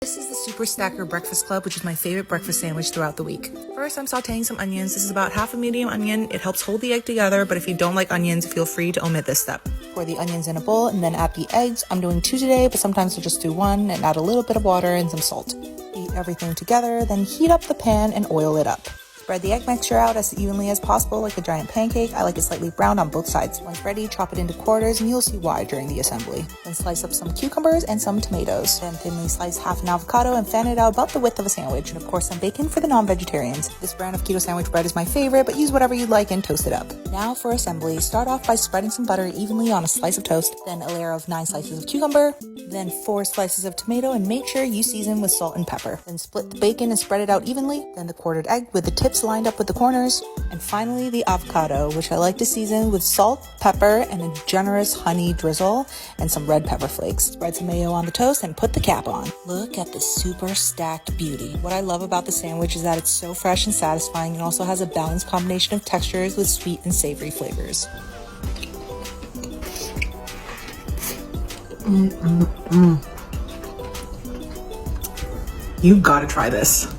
This is the Super Stacker Breakfast Club, which is my favorite breakfast sandwich throughout the week. First, I'm sauteing some onions. This is about half a medium onion. It helps hold the egg together, but if you don't like onions, feel free to omit this step. Pour the onions in a bowl and then add the eggs. I'm doing 2 today, but sometimes I'll just do 1 and add a little bit of water and some salt. Beat everything together, then heat up the pan and oil it up. Spread the egg mixture out as evenly as possible like a giant pancake. I like it slightly browned on both sides. Once ready, chop it into quarters and you'll see why during the assembly. Then slice up some cucumbers and some tomatoes. Then thinly slice half an avocado and fan it out about the width of a sandwich. And of course some bacon for the non-vegetarians. This brand of keto sandwich bread is my favorite, but use whatever you'd like and toast it up. Now for assembly, start off by spreading some butter evenly on a slice of toast, then a layer of 9 slices of cucumber, then 4 slices of tomato, and make sure you season with salt and pepper. Then split the bacon and spread it out evenly, then the quartered egg with the tips lined up with the corners, and finally the avocado, which I like to season with salt, pepper, and a generous honey drizzle, and some red pepper flakes. Spread some mayo on the toast and put the cap on. Look at the super stacked beauty. What I love about the sandwich is that it's so fresh and satisfying and also has a balanced combination of textures with sweet and savory flavors. You gotta try this.